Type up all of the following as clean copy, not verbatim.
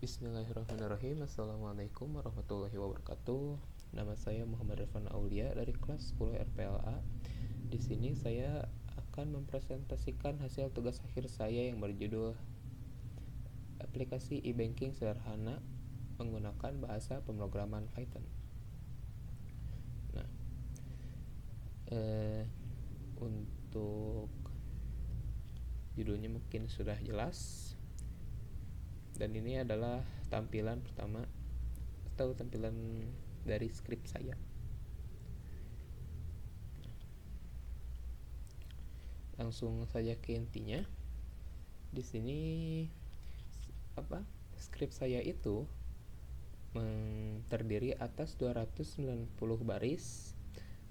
Bismillahirrahmanirrahim. Assalamualaikum warahmatullahi wabarakatuh. Nama saya Muhammad Irfan Aulia dari kelas 10 RPLA. Di sini saya akan mempresentasikan hasil tugas akhir saya yang berjudul aplikasi e-banking sederhana menggunakan bahasa pemrograman Python. Nah, untuk judulnya mungkin sudah jelas. Dan ini adalah tampilan pertama atau tampilan dari skrip saya. Langsung saja ke intinya. Di sini skrip saya itu terdiri atas 290 baris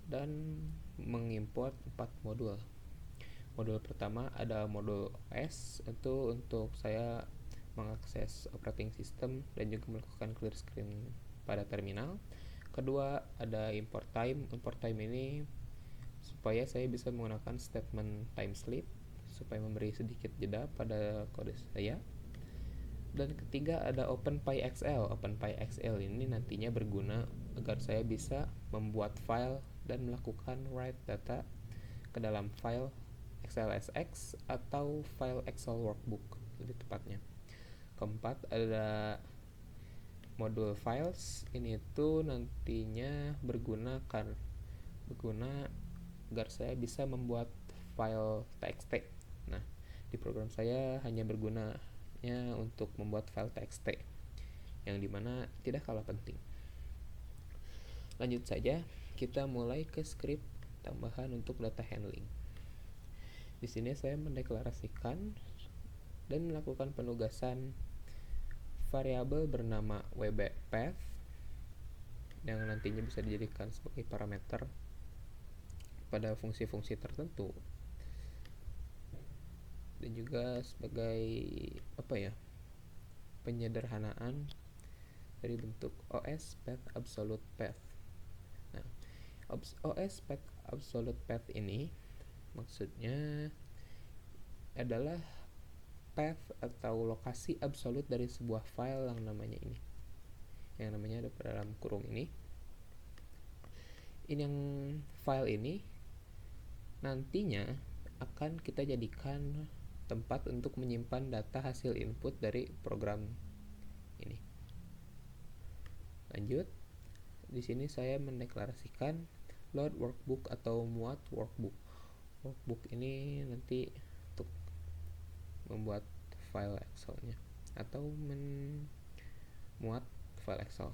dan mengimport 4 modul. Modul pertama ada modul OS, itu untuk saya mengakses operating system dan juga melakukan clear screen pada terminal. Kedua ada import time. Import time ini supaya saya bisa menggunakan statement time sleep supaya memberi sedikit jeda pada kode saya. Dan ketiga ada OpenPyXL. OpenPyXL ini nantinya berguna agar saya bisa membuat file dan melakukan write data ke dalam file XLSX atau file Excel workbook lebih tepatnya. Keempat ada modul files. Ini tuh nantinya berguna agar saya bisa membuat file txt. Nah, di program saya hanya bergunanya untuk membuat file txt, yang dimana tidak kalah penting. Lanjut saja, kita mulai ke script tambahan untuk data handling. Di sini saya mendeklarasikan dan melakukan penugasan variabel bernama wbpath yang nantinya bisa dijadikan sebagai parameter pada fungsi-fungsi tertentu, dan juga sebagai penyederhanaan dari bentuk OS path absolute path. Nah, OS path absolute path ini maksudnya adalah path atau lokasi absolut dari sebuah file yang namanya ada pada dalam kurung ini. Yang file ini nantinya akan kita jadikan tempat untuk menyimpan data hasil input dari program ini. Lanjut, di sini saya mendeklarasikan load workbook atau muat workbook. Workbook ini nanti untuk membuat file Excel-nya atau memuat file Excel.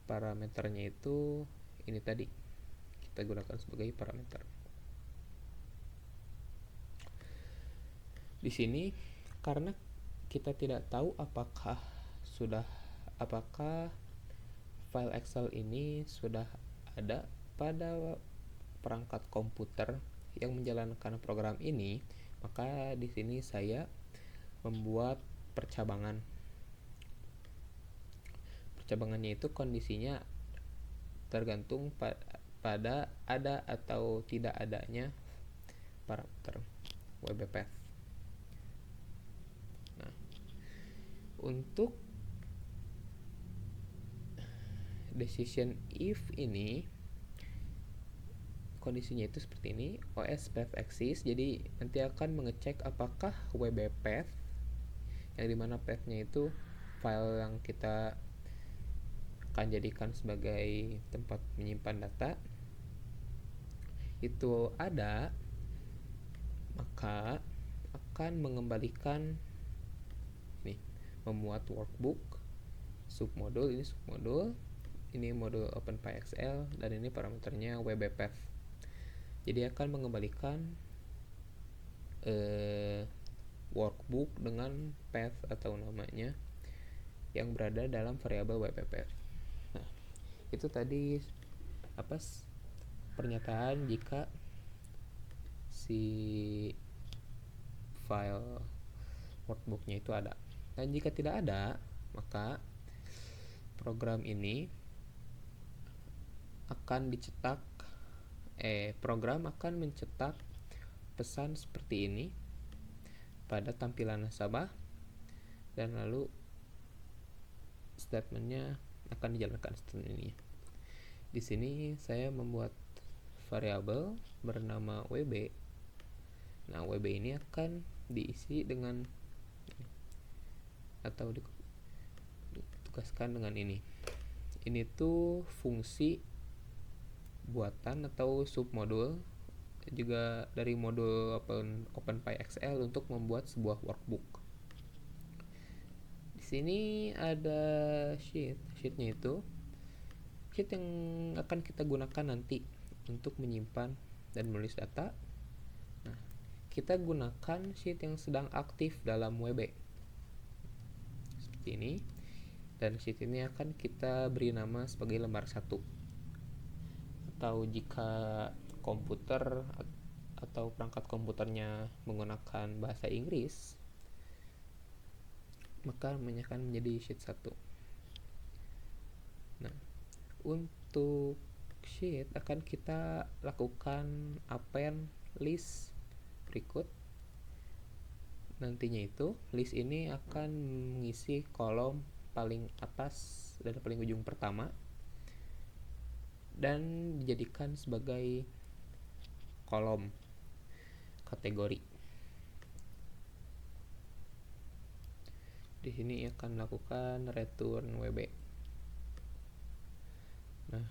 Parameternya itu ini tadi kita gunakan sebagai parameter. Di sini karena kita tidak tahu apakah file Excel ini sudah ada pada perangkat komputer yang menjalankan program ini, maka di sini saya membuat percabangan. Percabangannya itu kondisinya tergantung pada ada atau tidak adanya parameter wbpath. Nah, untuk decision if ini kondisinya itu seperti ini, OS path exist, jadi nanti akan mengecek apakah wbpath yang dimana pathnya itu file yang kita akan jadikan sebagai tempat menyimpan data itu ada, maka akan mengembalikan memuat workbook submodul, ini modul OpenPyXL, dan ini parameternya wbpath. Jadi akan mengembalikan workbook dengan path atau namanya yang berada dalam variabel wbpath. Nah, itu tadi pernyataan jika si file workbooknya itu ada. Dan jika tidak ada, maka program ini akan program akan mencetak pesan seperti ini pada tampilan nasabah, dan lalu statementnya akan dijalankan statement ini. Di sini saya membuat variabel bernama WB. Nah, WB ini akan diisi dengan atau ditugaskan dengan ini. Ini tuh fungsi buatan atau submodul juga dari modul OpenPyXL untuk membuat sebuah workbook. Di sini ada sheetnya itu sheet yang akan kita gunakan nanti untuk menyimpan dan menulis data. Nah, kita gunakan sheet yang sedang aktif dalam WB seperti ini, dan sheet ini akan kita beri nama sebagai lembar 1. Atau jika komputer atau perangkat komputernya menggunakan bahasa Inggris, maka akan menjadi sheet 1. Nah, untuk sheet akan kita lakukan append list berikut. Nantinya itu list ini akan mengisi kolom paling atas dan paling ujung pertama dan dijadikan sebagai kolom kategori. Di sini akan melakukan return WB. Nah,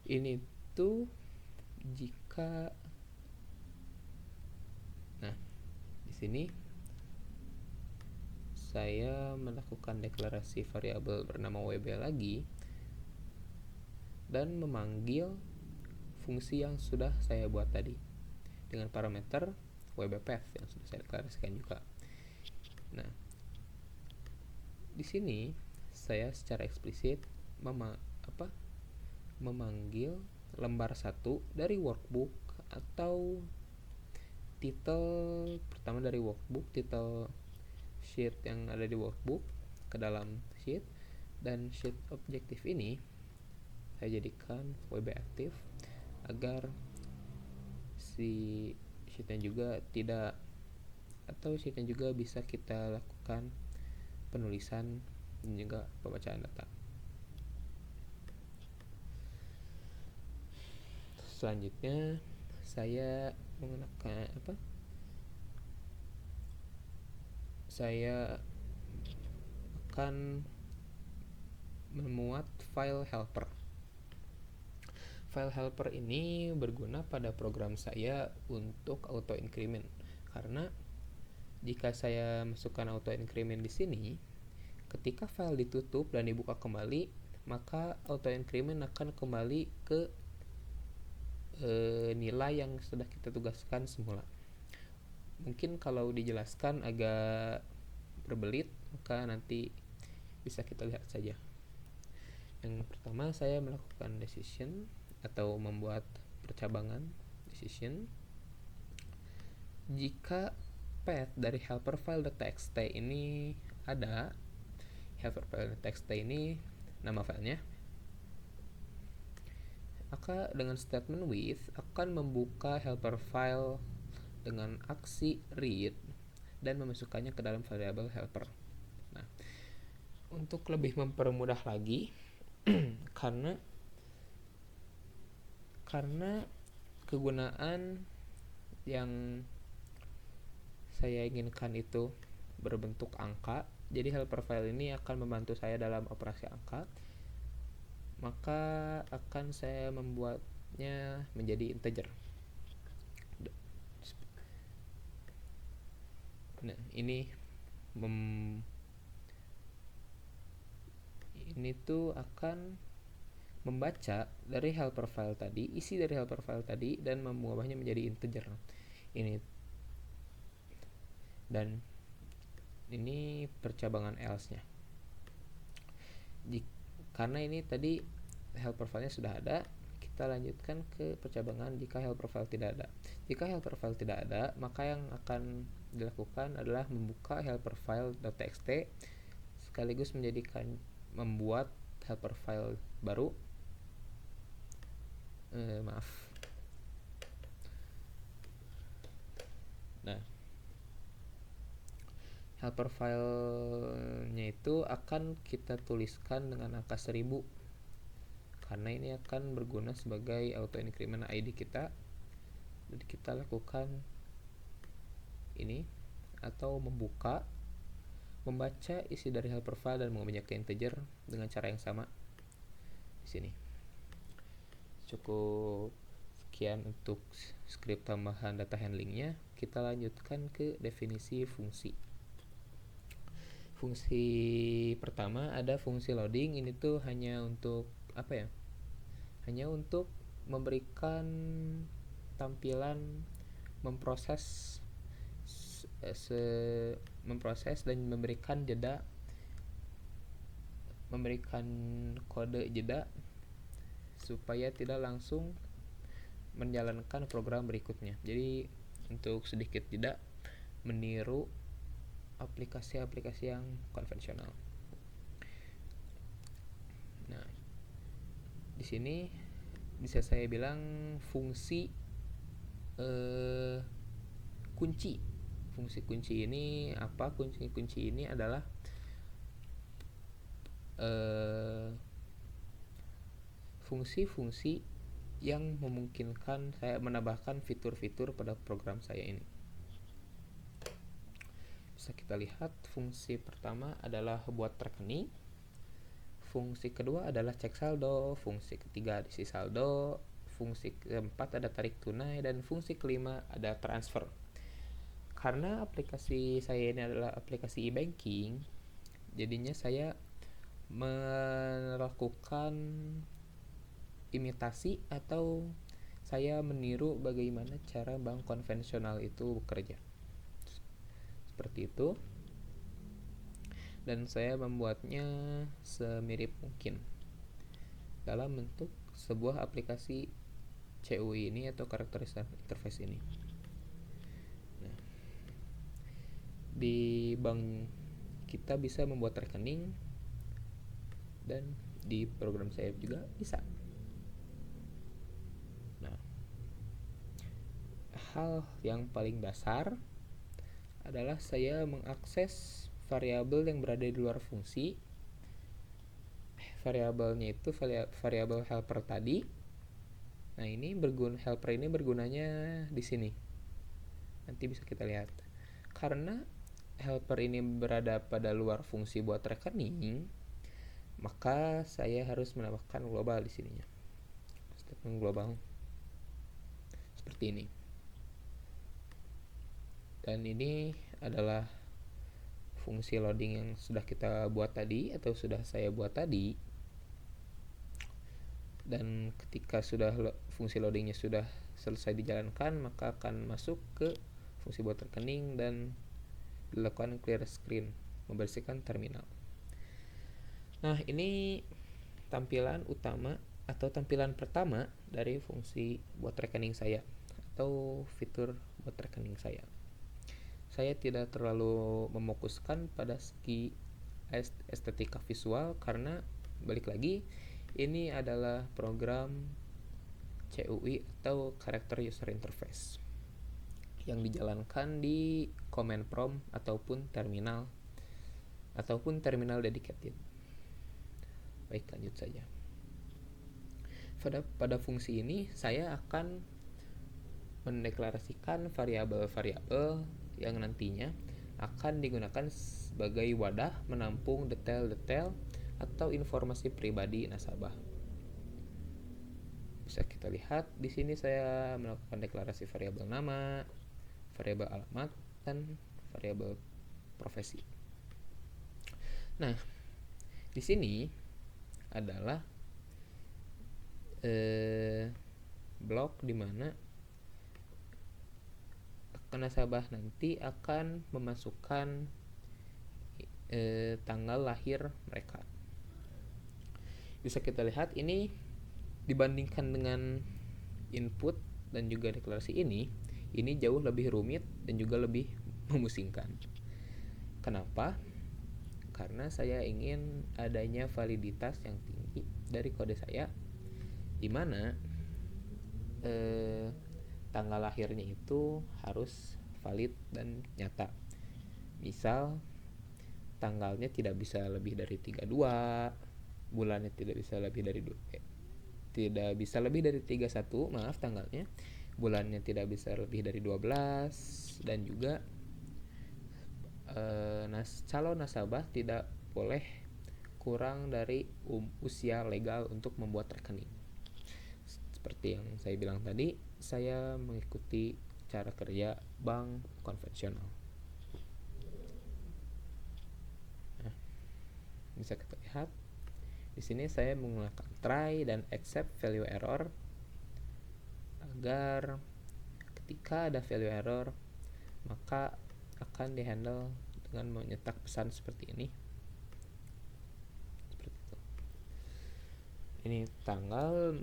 ini tuh jika di sini saya melakukan deklarasi variabel bernama WB lagi dan memanggil fungsi yang sudah saya buat tadi dengan parameter WBPath yang sudah saya deklarasikan juga. Nah, di sini saya secara eksplisit memanggil lembar 1 dari workbook atau title pertama dari workbook, title sheet yang ada di workbook ke dalam sheet, dan sheet objektif ini saya jadikan WB aktif agar si sheetnya juga tidak atau sheetnya juga bisa kita lakukan penulisan dan juga pembacaan data. Selanjutnya saya menggunakan saya akan memuat file helper. File helper ini berguna pada program saya untuk auto increment, karena jika saya masukkan auto increment di sini, ketika file ditutup dan dibuka kembali, maka auto increment akan kembali ke nilai yang sudah kita tugaskan semula. Mungkin kalau dijelaskan agak berbelit, maka nanti bisa kita lihat saja. Yang pertama, saya melakukan decision atau membuat percabangan decision. Jika path dari helper file.txt ini ada, helper file.txt ini nama filenya, maka dengan statement with akan membuka helper file dengan aksi read dan memasukkannya ke dalam variabel helper. Nah, untuk lebih mempermudah lagi karena kegunaan yang saya inginkan itu berbentuk angka, jadi helper file ini akan membantu saya dalam operasi angka, maka akan saya membuatnya menjadi integer. Nah, ini tuh akan membaca dari helper file tadi, isi dari helper file tadi, dan mengubahnya menjadi integer. Dan ini percabangan else-nya. Karena ini tadi helper file-nya sudah ada, kita lanjutkan ke percabangan jika helper file tidak ada. Jika helper file tidak ada, maka yang akan dilakukan adalah membuka helper file.txt sekaligus membuat helper file baru. helper filenya itu akan kita tuliskan dengan angka 1000 karena ini akan berguna sebagai auto increment ID kita. Jadi kita lakukan ini atau membaca isi dari helper file dan mengubahnya ke integer dengan cara yang sama di sini. Cukup sekian untuk script tambahan data handlingnya. Kita lanjutkan ke definisi fungsi. Fungsi pertama ada fungsi loading. Ini tuh hanya untuk apa ya? Hanya untuk memberikan tampilan memproses dan memberikan kode jeda supaya tidak langsung menjalankan program berikutnya. Jadi untuk sedikit jeda meniru aplikasi-aplikasi yang konvensional. Nah, di sini bisa saya bilang fungsi kunci. Fungsi kunci ini apa? Kunci ini adalah fungsi-fungsi yang memungkinkan saya menambahkan fitur-fitur pada program saya ini. Bisa kita lihat fungsi pertama adalah buat rekening, fungsi kedua adalah cek saldo, fungsi ketiga isi saldo, fungsi keempat ada tarik tunai, dan fungsi kelima ada transfer. Karena aplikasi saya ini adalah aplikasi e-banking, jadinya saya melakukan imitasi atau saya meniru bagaimana cara bank konvensional itu bekerja. Seperti itu. Dan saya membuatnya semirip mungkin dalam bentuk sebuah aplikasi CUI ini atau character interface ini. Nah, di bank kita bisa membuat rekening dan di program saya juga bisa. Nah, hal yang paling dasar adalah saya mengakses variabel yang berada di luar fungsi. Variabelnya itu variabel helper tadi. Nah, helper ini bergunanya di sini. Nanti bisa kita lihat. Karena helper ini berada pada luar fungsi buat rekening, maka saya harus menambahkan global di sininya. Statement global seperti ini. Dan ini adalah fungsi loading yang sudah kita buat tadi atau sudah saya buat tadi. Dan ketika fungsi loadingnya sudah selesai dijalankan, maka akan masuk ke fungsi buat rekening dan dilakukan clear screen, membersihkan terminal. Nah, ini tampilan utama atau tampilan pertama dari fungsi buat rekening saya atau fitur buat rekening saya. Saya tidak terlalu mefokuskan pada segi estetika visual karena balik lagi ini adalah program CUI atau Character User Interface yang dijalankan di command prompt ataupun terminal dedicated. Baik, lanjut saja. Pada fungsi ini saya akan mendeklarasikan variabel-variabel yang nantinya akan digunakan sebagai wadah menampung detail-detail atau informasi pribadi nasabah. Bisa kita lihat di sini saya melakukan deklarasi variabel nama, variabel alamat, dan variabel profesi. Nah, di sini adalah blok di mana nasabah nanti akan memasukkan tanggal lahir mereka. Bisa kita lihat ini dibandingkan dengan input dan juga deklarasi ini jauh lebih rumit dan juga lebih memusingkan. Kenapa? Karena saya ingin adanya validitas yang tinggi dari kode saya, di mana tanggal lahirnya itu harus valid dan nyata. Misal tanggalnya tidak bisa lebih dari 32, bulannya tidak bisa lebih dari tidak bisa lebih dari 31, maaf, tanggalnya, bulannya tidak bisa lebih dari 12, dan juga calon nasabah tidak boleh kurang dari usia legal untuk membuat rekening. Seperti yang saya bilang tadi, saya mengikuti cara kerja bank konvensional. Nah, bisa kita lihat di sini saya menggunakan try dan accept value error agar ketika ada value error maka akan dihandle dengan menyetak pesan seperti ini. Seperti itu. Ini tanggal,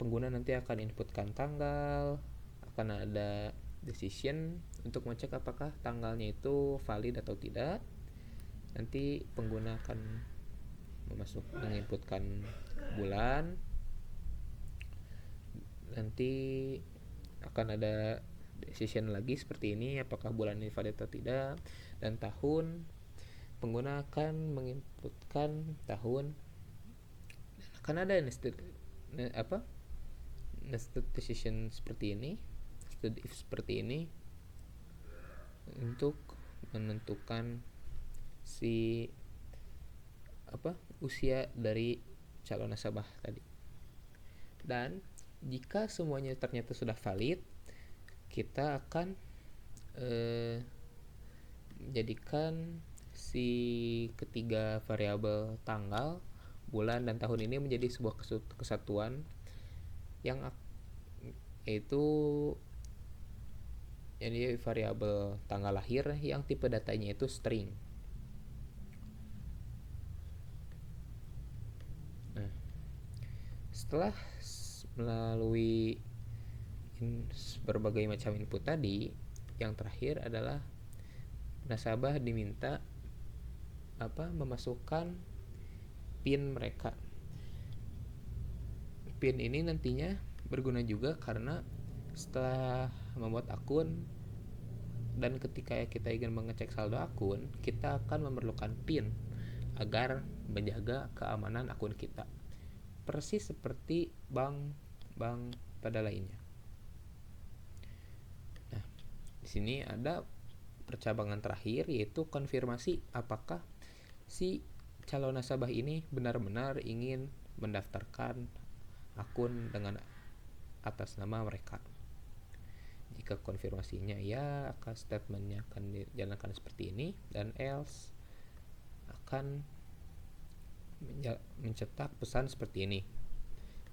pengguna nanti akan inputkan tanggal, akan ada decision untuk mengecek apakah tanggalnya itu valid atau tidak. Nanti pengguna akan menginputkan bulan, nanti akan ada decision lagi seperti ini, apakah bulan ini valid atau tidak, dan tahun, pengguna akan menginputkan tahun, akan ada nested decision seperti ini, nested if seperti ini, untuk menentukan si usia dari calon nasabah tadi. Dan jika semuanya ternyata sudah valid, kita akan menjadikan si ketiga variabel tanggal, bulan, dan tahun ini menjadi sebuah kesatuan yang yaitu jadi variabel tanggal lahir yang tipe datanya itu string. Nah, setelah melalui berbagai macam input tadi, yang terakhir adalah nasabah diminta memasukkan PIN mereka. PIN ini nantinya berguna juga karena setelah membuat akun dan ketika kita ingin mengecek saldo akun, kita akan memerlukan PIN agar menjaga keamanan akun kita. Persis seperti bank pada lainnya. Nah, di sini ada percabangan terakhir, yaitu konfirmasi apakah si calon nasabah ini benar-benar ingin mendaftarkan akun dengan atas nama mereka. Jika konfirmasinya ya, maka statementnya akan dijalankan seperti ini, dan else akan mencetak pesan seperti ini.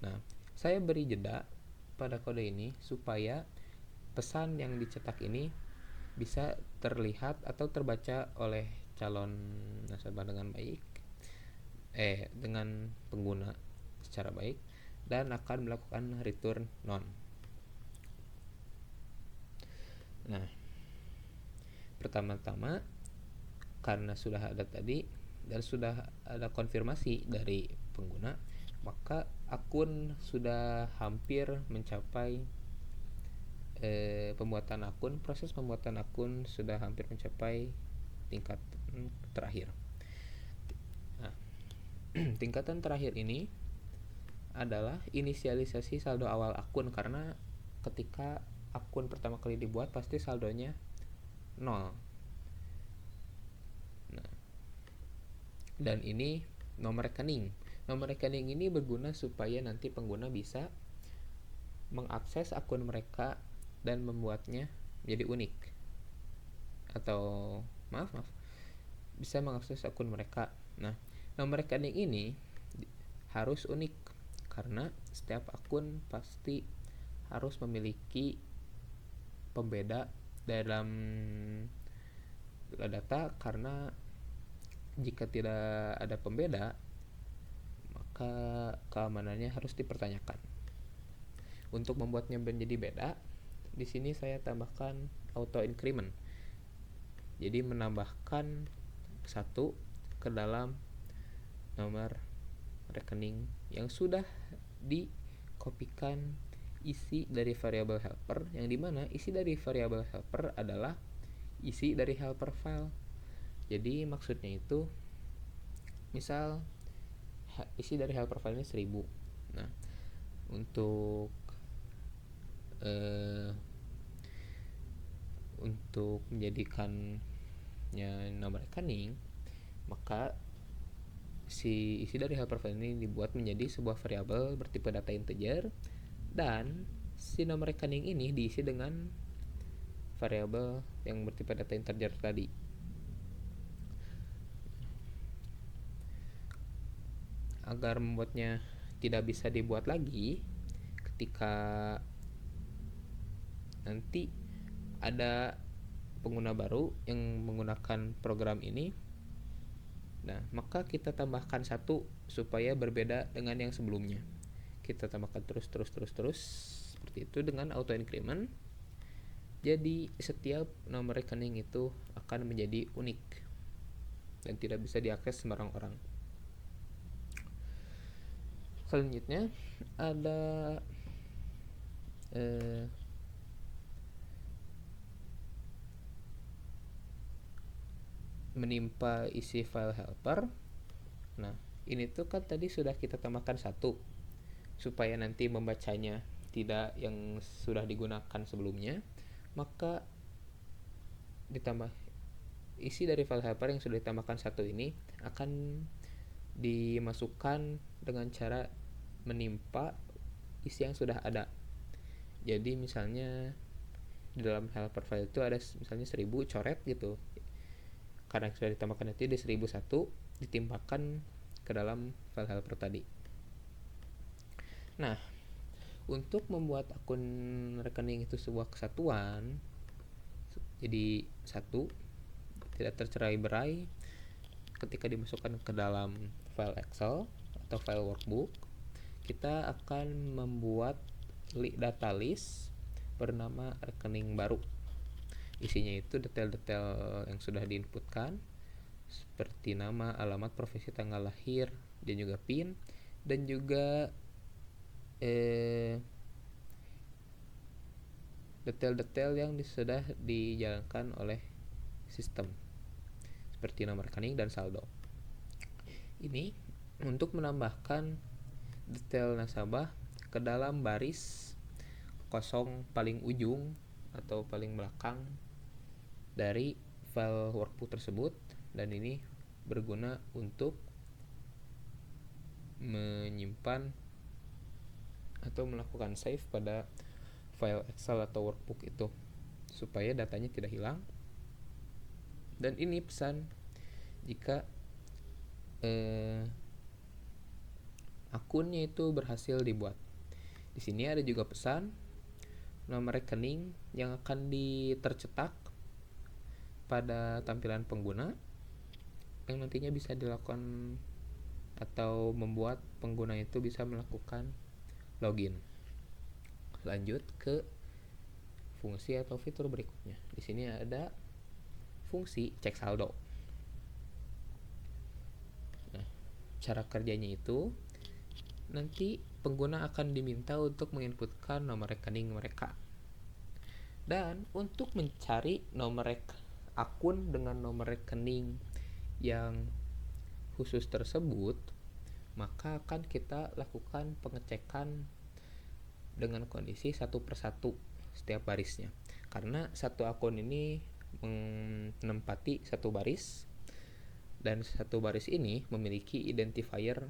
Nah, saya beri jeda pada kode ini supaya pesan yang dicetak ini bisa terlihat atau terbaca oleh calon nasabah dengan baik, dengan pengguna secara baik, dan akan melakukan return none. Nah, pertama-tama karena sudah ada tadi dan sudah ada konfirmasi dari pengguna, maka akun sudah hampir mencapai proses pembuatan akun sudah hampir mencapai tingkat terakhir. Nah, tingkatan terakhir ini adalah inisialisasi saldo awal akun, karena ketika akun pertama kali dibuat pasti saldonya 0. Nah, dan ini nomor rekening. Nomor rekening ini berguna supaya nanti pengguna bisa mengakses akun mereka dan membuatnya menjadi unik, atau bisa mengakses akun mereka. Nah, nomor rekening ini harus unik karena setiap akun pasti harus memiliki pembeda dalam data, karena jika tidak ada pembeda maka keamanannya harus dipertanyakan. Untuk membuatnya menjadi beda, di sini saya tambahkan auto increment. Jadi menambahkan 1 ke dalam nomor rekening yang sudah dikopikan isi dari variabel helper, yang dimana isi dari variabel helper adalah isi dari helper file. Jadi maksudnya itu, misal isi dari helper file ini 1000. Nah, untuk eh, untuk menjadikannya nomor rekening, maka si isi dari helper file ini dibuat menjadi sebuah variabel bertipe data integer, dan si nomor rekening ini diisi dengan variabel yang bertipe data integer tadi. Agar membuatnya tidak bisa dibuat lagi ketika nanti ada pengguna baru yang menggunakan program ini, nah maka kita tambahkan 1 supaya berbeda dengan yang sebelumnya. Kita tambahkan terus seperti itu dengan auto increment. Jadi setiap nomor rekening itu akan menjadi unik dan tidak bisa diakses sembarang orang. Selanjutnya ada menimpa isi file helper. Nah, ini tuh kan tadi sudah kita tambahkan 1 supaya nanti membacanya tidak yang sudah digunakan sebelumnya, maka ditambah isi dari file helper yang sudah ditambahkan 1 ini akan dimasukkan dengan cara menimpa isi yang sudah ada. Jadi misalnya di dalam helper file itu ada misalnya 1000 coret gitu, karena sudah ditambahkan nanti di 1001 ditimpakan ke dalam file helper tadi. Nah, untuk membuat akun rekening itu sebuah kesatuan, jadi 1, tidak tercerai-berai ketika dimasukkan ke dalam file Excel atau file workbook, kita akan membuat data list bernama rekening baru. Isinya itu detail-detail yang sudah diinputkan seperti nama, alamat, profesi, tanggal lahir, dan juga PIN, dan juga detail-detail yang sudah dijalankan oleh sistem seperti nomor rekening dan saldo. Ini untuk menambahkan detail nasabah ke dalam baris kosong paling ujung atau paling belakang dari file workbook tersebut, dan ini berguna untuk menyimpan atau melakukan save pada file Excel atau workbook itu supaya datanya tidak hilang. Dan ini pesan jika akunnya itu berhasil dibuat. Di sini ada juga pesan nomor rekening yang akan ditercetak pada tampilan pengguna yang nantinya bisa dilakukan atau membuat pengguna itu bisa melakukan login. Lanjut ke fungsi atau fitur berikutnya. Di sini ada fungsi cek saldo. Nah, cara kerjanya itu nanti pengguna akan diminta untuk menginputkan nomor rekening mereka. Dan untuk mencari nomor akun dengan nomor rekening yang khusus tersebut, maka akan kita lakukan pengecekan dengan kondisi 1 per 1 setiap barisnya. Karena satu akun ini menempati 1 baris, dan 1 baris ini memiliki identifier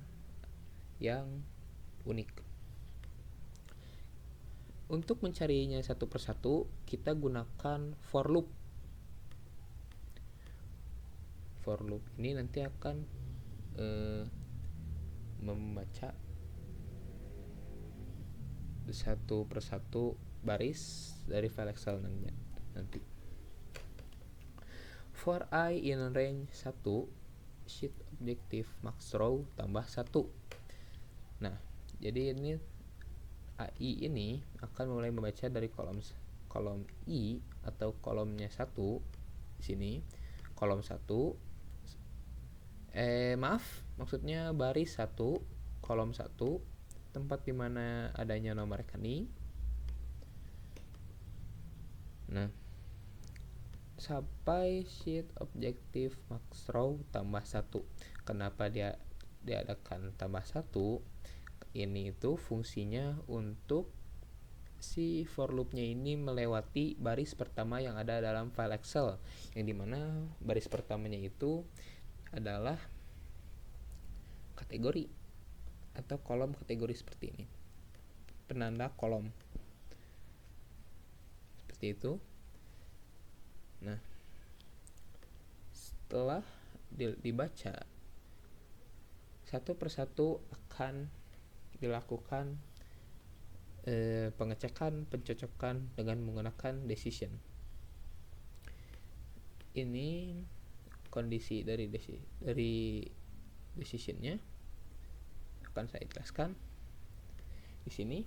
yang unik. Untuk mencarinya 1 per 1, kita gunakan for loop. For loop ini nanti akan membaca 1 per 1 baris dari file Excel nanti. For I in range 1, sheet objective max row tambah 1. Nah, jadi ini AI ini akan mulai membaca dari kolom I atau kolomnya 1 di sini. Kolom 1 maksudnya baris 1, kolom 1, tempat dimana adanya nomor rekening. Nah, sampai sheet objektif max row tambah 1. Kenapa dia diadakan tambah 1? Ini itu fungsinya untuk si for loopnya ini melewati baris pertama yang ada dalam file Excel, yang dimana baris pertamanya itu adalah kategori atau kolom kategori seperti ini, penanda kolom seperti itu. Nah, setelah dibaca, satu persatu akan dilakukan pengecekan, pencocokan dengan menggunakan decision. Ini kondisi dari decisionnya akan saya jelaskan di sini.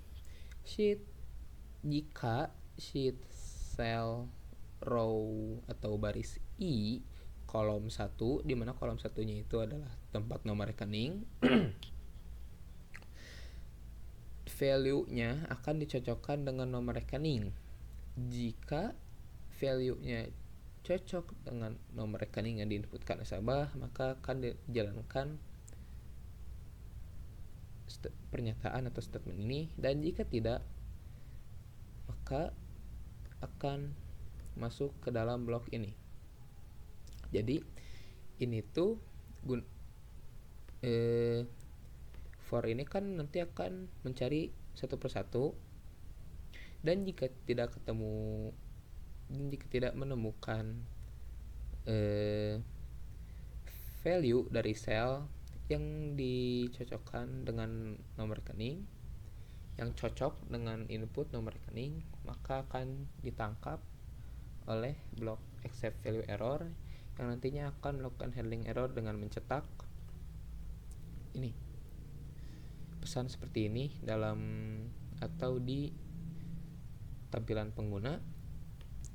Jika sheet cell row atau baris I kolom 1, di mana kolom satunya itu adalah tempat nomor rekening, value-nya akan dicocokkan dengan nomor rekening. Jika value-nya cocok dengan nomor rekening yang diinputkan nasabah, maka akan dijalankan pernyataan atau statement ini, dan jika tidak, maka akan masuk ke dalam blok ini. Jadi ini tuh for ini kan nanti akan mencari satu persatu, dan jika tidak menemukan value dari sel yang dicocokkan dengan nomor rekening, yang cocok dengan input nomor rekening, maka akan ditangkap oleh blok accept value error, yang nantinya akan melakukan handling error dengan mencetak ini pesan seperti ini dalam atau di tampilan pengguna.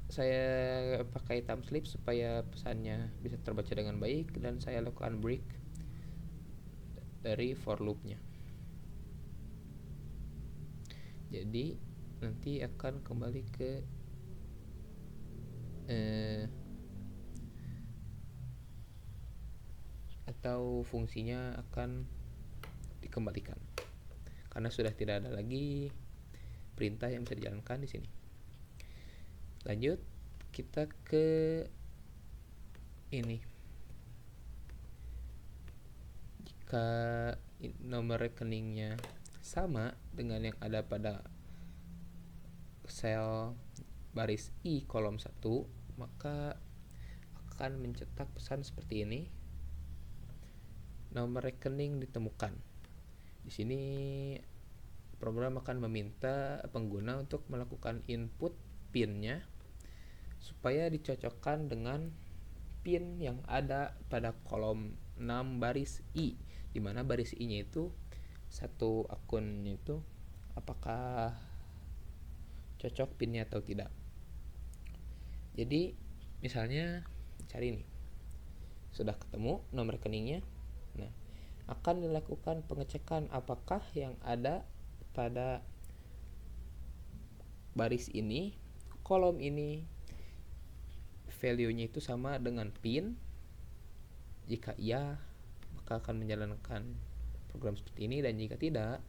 Saya pakai time slip supaya pesannya bisa terbaca dengan baik, dan saya lakukan break dari for loop-nya. Jadi nanti akan kembali ke atau fungsinya akan dikembalikan karena sudah tidak ada lagi perintah yang bisa dijalankan di sini. Lanjut, kita ke ini. Jika nomor rekeningnya sama dengan yang ada pada sel baris I kolom 1, maka akan mencetak pesan seperti ini. Nomor rekening ditemukan. Di sini program akan meminta pengguna untuk melakukan input PIN-nya supaya dicocokkan dengan PIN yang ada pada kolom 6 baris I, di mana baris I-nya itu satu akunnya itu apakah cocok PIN-nya atau tidak. Jadi misalnya cari nih, sudah ketemu nomor rekeningnya. Nah, akan dilakukan pengecekan apakah yang ada pada baris ini, kolom ini, value-nya itu sama dengan PIN. Jika iya, maka akan menjalankan program seperti ini, dan jika tidak,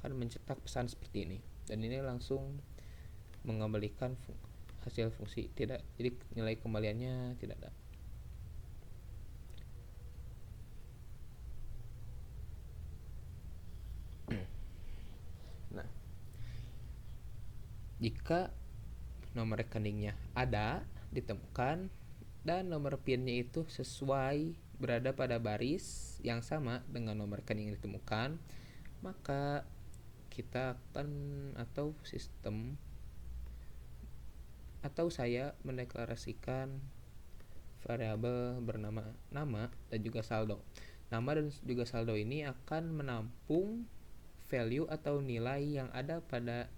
akan mencetak pesan seperti ini. Dan ini langsung mengembalikan hasil fungsi tidak, jadi nilai kembaliannya tidak ada. Nah, jika nomor rekeningnya ada, ditemukan, dan nomor PIN-nya itu sesuai berada pada baris yang sama dengan nomor rekening yang ditemukan, maka kita akan atau sistem atau saya mendeklarasikan variabel bernama nama dan juga saldo. Nama dan juga saldo ini akan menampung value atau nilai yang ada pada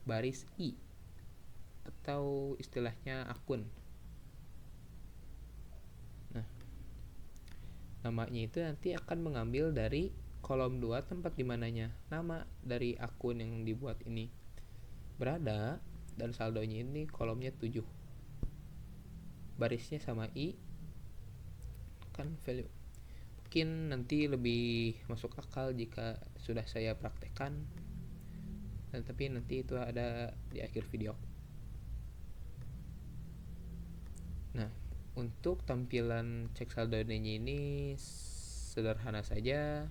baris I atau istilahnya akun. Nah, namanya itu nanti akan mengambil dari kolom 2 tempat dimananya nama dari akun yang dibuat ini berada, dan saldonya ini kolomnya 7. barisnya sama i, kan value. Mungkin nanti lebih masuk akal jika sudah saya praktekkan, tapi nanti itu ada di akhir video. Nah, untuk tampilan cek saldonya ini sederhana saja.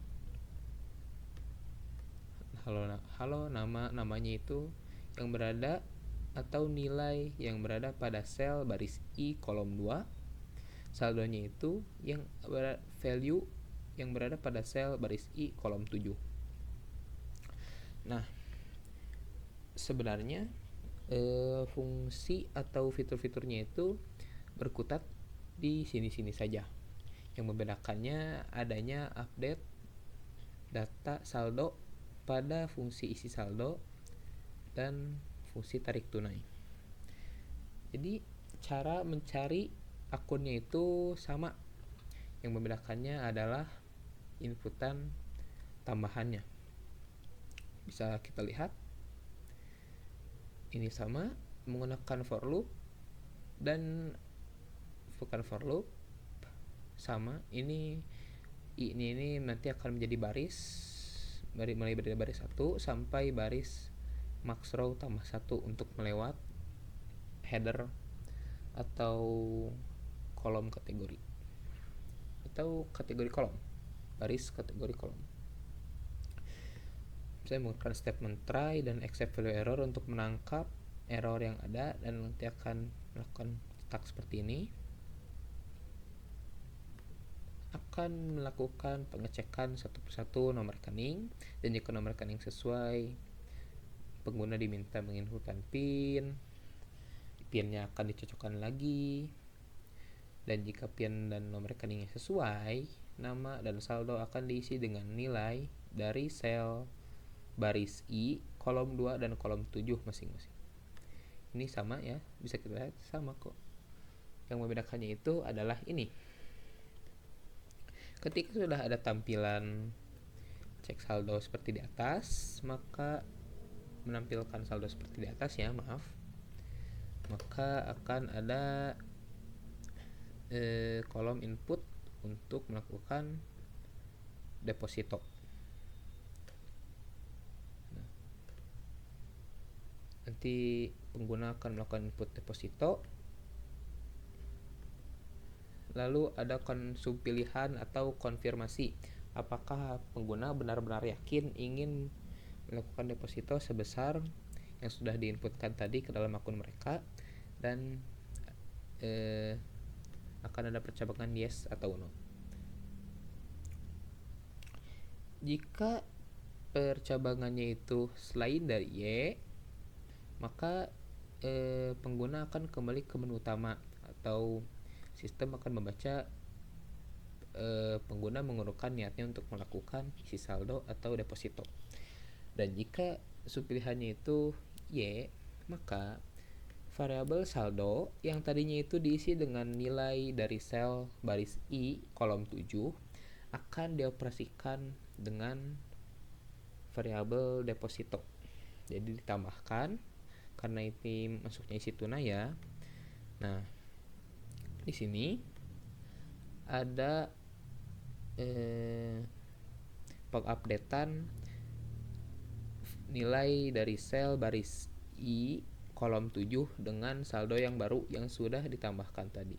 Halo namanya itu yang berada atau nilai yang berada pada sel baris I kolom 2. Saldonya itu yang value yang berada pada sel baris I kolom 7. Nah, sebenarnya fungsi atau fitur-fiturnya itu berkutat di sini-sini saja. Yang membedakannya adanya update data saldo pada fungsi isi saldo dan fungsi tarik tunai. Jadi cara mencari akunnya itu sama. Yang membedakannya adalah inputan tambahannya. Bisa kita lihat ini sama menggunakan for loop, dan bukan for loop sama ini nanti akan menjadi baris mulai dari baris 1 sampai baris max row tambah 1 untuk melewat header atau kolom kategori atau kategori kolom, baris kategori kolom. Saya menggunakan statement try dan except value error untuk menangkap error yang ada, dan nanti akan melakukan tak seperti ini. Akan melakukan pengecekan satu persatu nomor rekening, dan jika nomor rekening sesuai, pengguna diminta menginputkan PIN-nya akan dicocokkan lagi, dan jika PIN dan nomor rekeningnya sesuai, nama dan saldo akan diisi dengan nilai dari sel baris I kolom 2 dan kolom 7 masing-masing. Ini sama ya, bisa kita lihat sama kok. Yang membedakannya itu adalah ini. Ketika sudah ada tampilan cek saldo seperti di atas, maka menampilkan saldo seperti di atas ya, maka akan ada kolom input untuk melakukan deposito. Nanti pengguna akan melakukan input deposito, lalu ada pilihan atau konfirmasi apakah pengguna benar-benar yakin ingin melakukan deposito sebesar yang sudah diinputkan tadi ke dalam akun mereka, dan akan ada percabangan yes atau no. Jika percabangannya itu selain dari Y, maka pengguna akan kembali ke menu utama, atau sistem akan membaca pengguna mengurungkan niatnya untuk melakukan isi saldo atau deposito. Dan jika subpilihannya itu Y, maka variabel saldo yang tadinya itu diisi dengan nilai dari sel baris I kolom 7 akan dioperasikan dengan variabel deposito. Jadi ditambahkan karena ini masuknya isi tunai ya. Nah, di sini ada pengupdatean nilai dari sel baris I kolom 7 dengan saldo yang baru yang sudah ditambahkan tadi.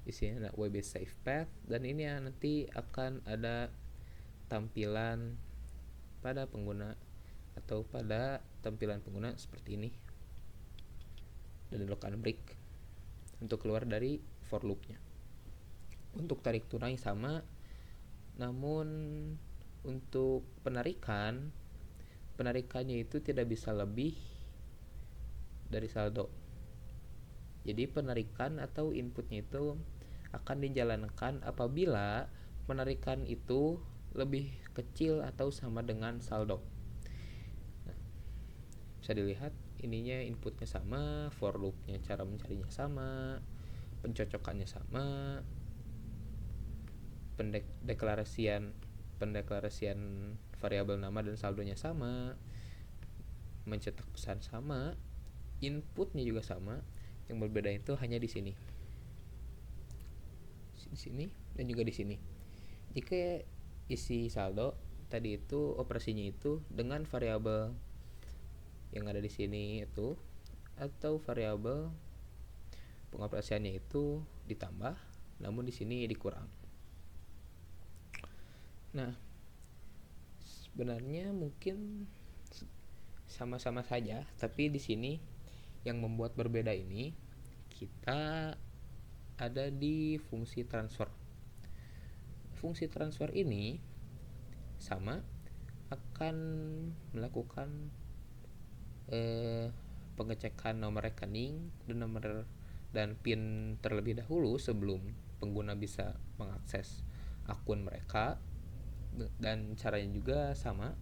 Di sini ada WB Save Path, dan ini nanti akan ada tampilan pada pengguna atau pada tampilan pengguna seperti ini, dan lock and break untuk keluar dari for loop-nya. Untuk tarik tunai sama, namun untuk penarikannya itu tidak bisa lebih dari saldo. Jadi penarikan atau inputnya itu akan dijalankan apabila penarikan itu lebih kecil atau sama dengan saldo. Nah, bisa dilihat ininya inputnya sama, for loop-nya cara mencarinya sama, pencocokannya sama, pendeklarasian variabel nama dan saldonya sama, mencetak pesan sama, inputnya juga sama. Yang berbeda itu hanya di sini. di sini dan juga di sini. Jika isi saldo tadi itu operasinya itu dengan variabel yang ada di sini itu, atau variabel pengoperasiannya itu ditambah, namun di sini dikurang. Nah, sebenarnya mungkin sama-sama saja, tapi di sini yang membuat berbeda ini kita ada di fungsi transfer. Fungsi transfer ini sama akan melakukan pengecekan nomor rekening dan PIN terlebih dahulu sebelum pengguna bisa mengakses akun mereka, dan caranya juga sama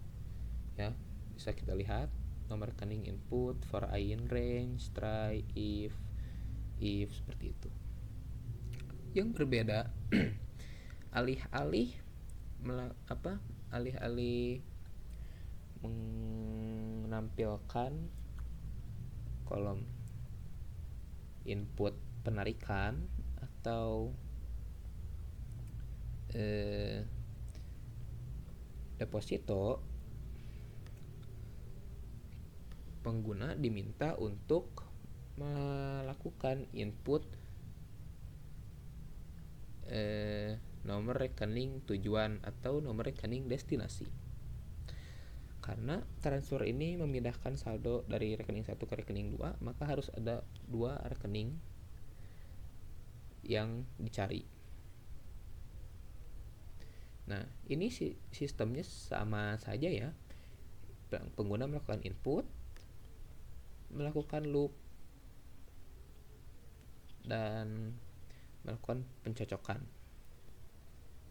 ya. Bisa kita lihat nomor rekening input for in range, try, if seperti itu. Yang berbeda alih-alih menampilkan kolom input penarikan atau deposito, pengguna diminta untuk melakukan input nomor rekening tujuan atau nomor rekening destinasi. Karena transfer ini memindahkan saldo dari rekening 1 ke rekening 2, maka harus ada 2 rekening yang dicari. Nah, ini sistemnya sama saja ya. Pengguna melakukan input, melakukan loop, dan melakukan pencocokan.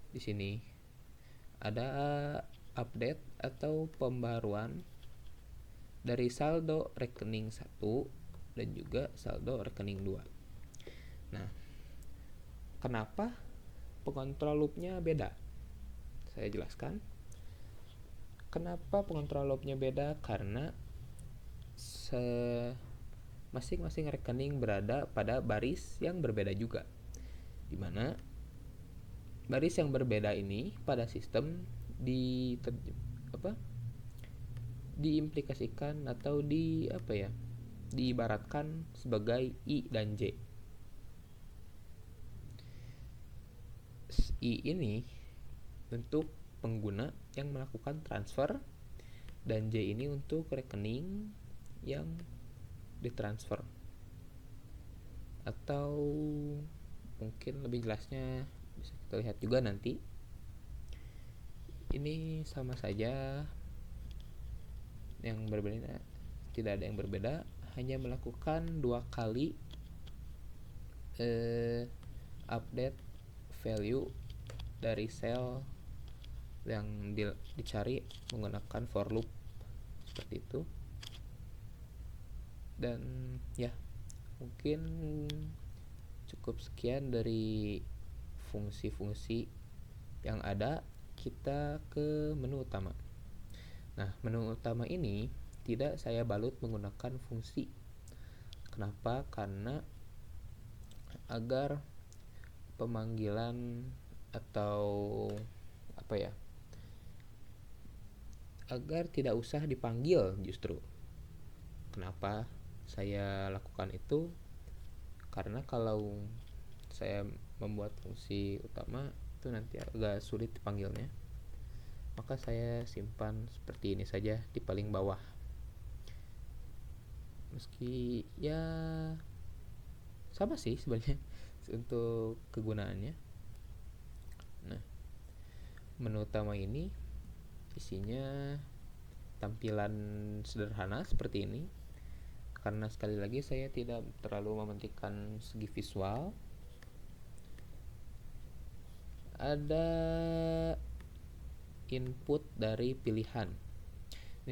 Di sini ada update atau pembaruan dari saldo rekening 1 dan juga saldo rekening 2. Nah, kenapa pengontrol loopnya beda? Saya jelaskan. Kenapa pengontrol loopnya beda? Karena masing-masing rekening berada pada baris yang berbeda juga, dimana baris yang berbeda ini pada sistem diimplikasikan atau diibaratkan sebagai I dan J. I ini untuk pengguna yang melakukan transfer, dan J ini untuk rekening yang ditransfer. Atau mungkin lebih jelasnya bisa kita lihat juga nanti. Ini sama saja, yang berbeda tidak ada yang berbeda, hanya melakukan 2 kali update value dari sel yang dicari menggunakan for loop seperti itu. Dan ya, mungkin cukup sekian dari fungsi-fungsi yang ada. Kita ke menu utama. Nah, menu utama ini tidak saya balut menggunakan fungsi. Kenapa? Karena agar pemanggilan atau agar tidak usah dipanggil justru. Kenapa saya lakukan itu? Karena kalau saya membuat fungsi utama itu nanti agak sulit dipanggilnya, maka saya simpan seperti ini saja di paling bawah. Meski ya sama sih sebenarnya untuk kegunaannya. Nah, menu utama ini isinya tampilan sederhana seperti ini, karena sekali lagi saya tidak terlalu mementingkan segi visual. Ada input dari pilihan.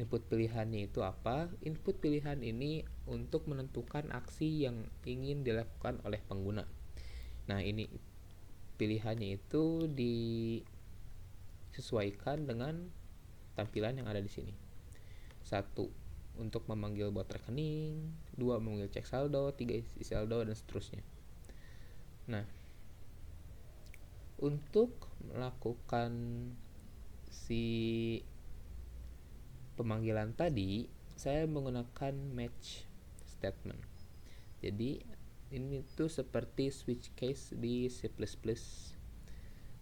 Input pilihannya itu apa? Input pilihan ini untuk menentukan aksi yang ingin dilakukan oleh pengguna. Nah, ini pilihannya itu disesuaikan dengan tampilan yang ada di sini. 1 untuk memanggil bot rekening, 2 memanggil cek saldo, 3 isi saldo, dan seterusnya. Nah, Untuk melakukan si pemanggilan tadi, saya menggunakan match statement. Jadi ini tuh seperti switch case di C++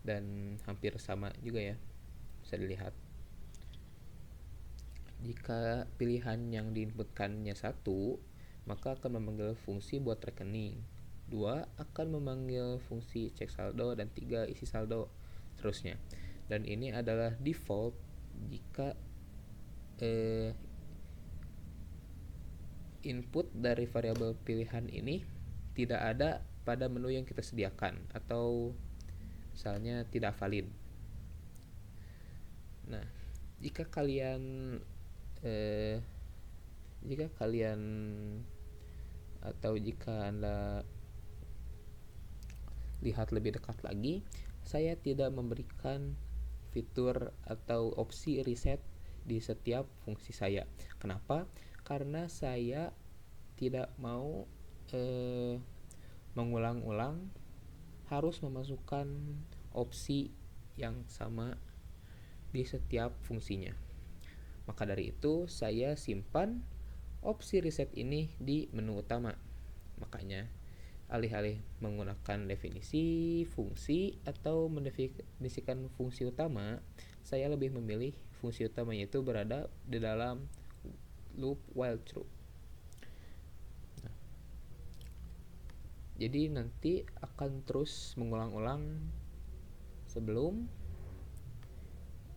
dan hampir sama juga ya, bisa dilihat. Jika pilihan yang diinputkannya 1, maka akan memanggil fungsi buat rekening. 2 akan memanggil fungsi cek saldo, dan 3 isi saldo, seterusnya. Dan ini adalah default jika input dari variabel pilihan ini tidak ada pada menu yang kita sediakan atau misalnya tidak valid. Nah, jika kalian eh, jika kalian atau jika Anda lihat lebih dekat lagi, saya tidak memberikan fitur atau opsi reset di setiap fungsi saya. Kenapa? Karena saya tidak mau mengulang-ulang harus memasukkan opsi yang sama di setiap fungsinya. Maka dari itu saya simpan opsi reset ini di menu utama. Makanya alih-alih menggunakan definisi fungsi atau mendefinisikan fungsi utama, saya lebih memilih fungsi utamanya itu berada di dalam loop while true. Nah, jadi nanti akan terus mengulang-ulang sebelum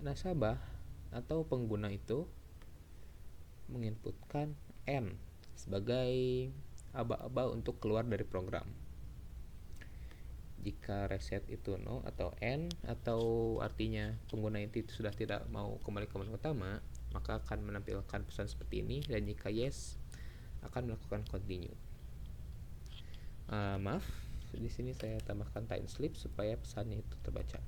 nasabah atau pengguna itu menginputkan N sebagai aba-aba untuk keluar dari program. Jika reset itu no atau N, atau artinya pengguna itu sudah tidak mau kembali ke menu utama, maka akan menampilkan pesan seperti ini, dan jika yes akan melakukan continue. Maaf, di sini saya tambahkan time slip supaya pesannya itu terbaca.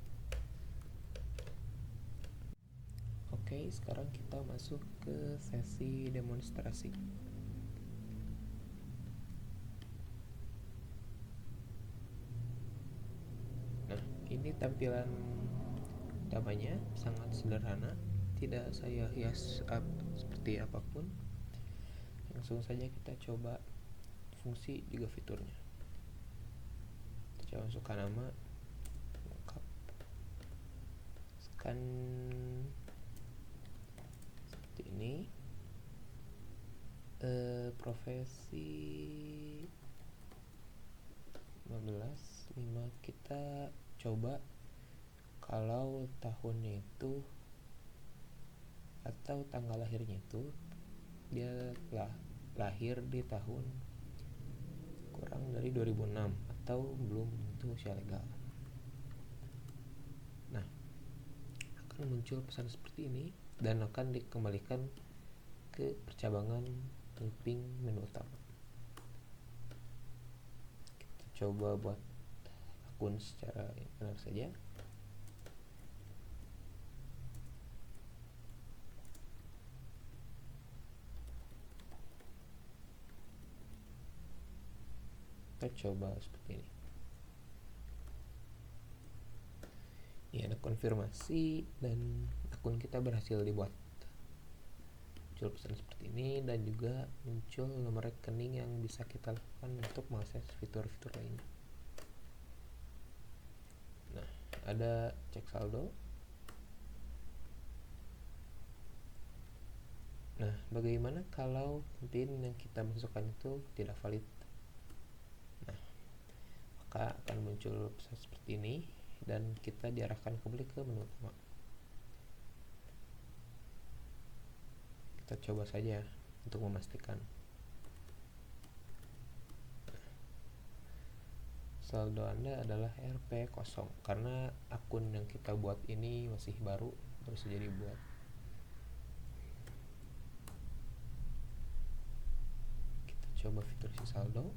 Oke, sekarang kita masuk ke sesi demonstrasi. Nah, ini tampilan utamanya sangat sederhana, tidak saya hias seperti apapun. Langsung saja kita coba fungsi juga fiturnya. Kita coba masukkan nama lengkap, scan seperti ini. Profesi 15 kita coba kalau tahunnya itu atau tanggal lahirnya itu dia lahir di tahun kurang dari 2006 atau belum tentu usia legal. Nah, akan muncul pesan seperti ini dan akan dikembalikan ke percabangan looping menu utama. Kita coba buat akun secara benar saja. Kita coba seperti ini. Ini ada konfirmasi dan akun kita berhasil dibuat. Muncul pesan seperti ini dan juga muncul nomor rekening yang bisa kita lakukan untuk mengakses fitur-fitur lainnya. Nah, ada cek saldo. Nah, bagaimana kalau PIN yang kita masukkan itu tidak valid? Nah, maka akan muncul pesan seperti ini dan kita diarahkan kembali ke menu utama. Kita coba saja untuk memastikan. Saldo Anda adalah Rp0 karena akun yang kita buat ini masih baru saja dibuat. Kita coba fitur isi saldo.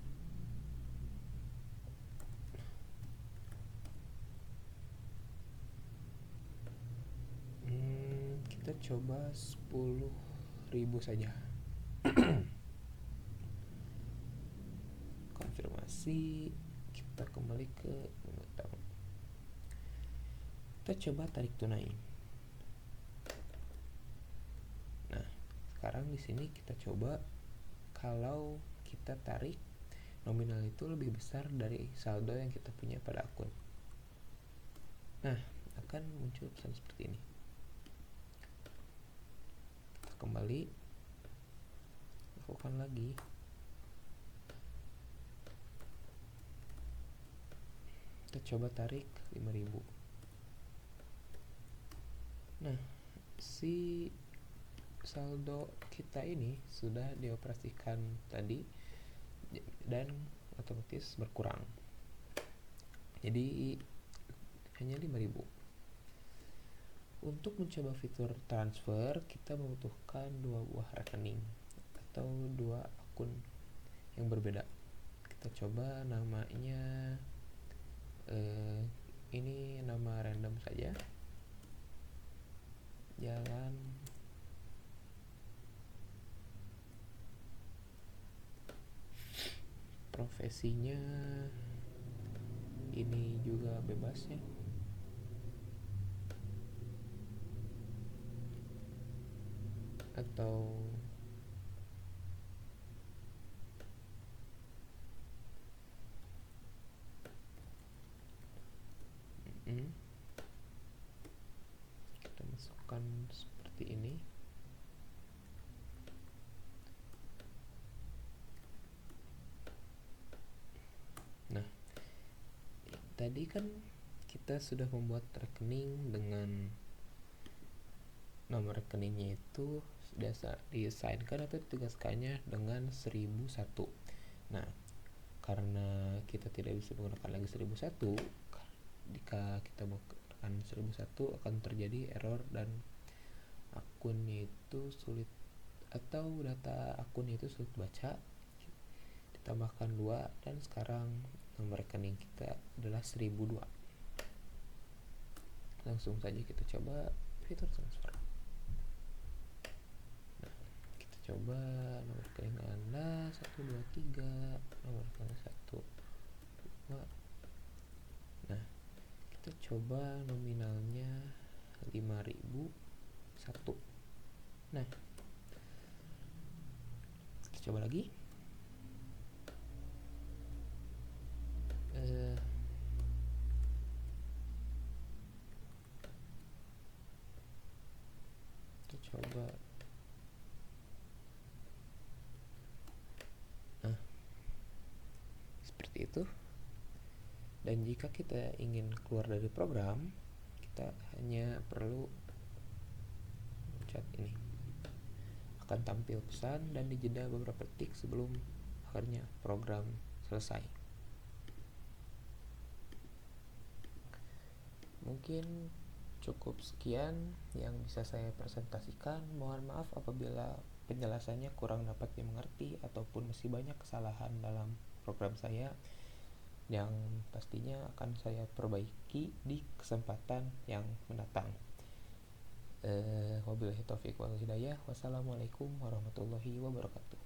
Kita coba 10.000 saja. Konfirmasi, kita kembali ke menu utama. Kita coba tarik tunai. Nah, sekarang di sini kita coba kalau kita tarik nominal itu lebih besar dari saldo yang kita punya pada akun. Nah, akan muncul pesan seperti ini. Kita kembali, lakukan lagi. Kita coba tarik 5.000. Nah, si saldo kita ini sudah dioperasikan tadi dan otomatis berkurang. Jadi hanya 5.000. Untuk mencoba fitur transfer, kita membutuhkan 2 buah rekening atau 2 akun yang berbeda. Kita coba namanya ini nama random saja, jalan profesinya ini juga bebas ya, atau kita masukkan seperti ini. Nah, tadi kan kita sudah membuat rekening dengan nomor rekeningnya itu biasa diassignkan atau ditugaskannya dengan 1001. Nah, karena kita tidak bisa menggunakan lagi 1001, jika kita menggunakan 1001 akan terjadi error dan akunnya itu sulit, atau data akun itu sulit baca. Ditambahkan 2 dan sekarang nomor rekening kita adalah 1002. Langsung saja kita coba fitur transfer. Nah, kita coba nomor rekening Anda 123, nomor rekening 12. Nah, kita coba nominalnya 5.001. Nah, kita coba lagi. Kita coba. Nah, seperti itu. Dan jika kita ingin keluar dari program, kita hanya perlu mencet ini. Akan tampil pesan dan dijeda beberapa detik sebelum akhirnya program selesai. Mungkin cukup sekian yang bisa saya presentasikan. Mohon maaf apabila penjelasannya kurang dapat dimengerti ataupun masih banyak kesalahan dalam program saya, yang pastinya akan saya perbaiki di kesempatan yang mendatang. Wabillahi taufiq wal hidayah. Wassalamualaikum warahmatullahi wabarakatuh.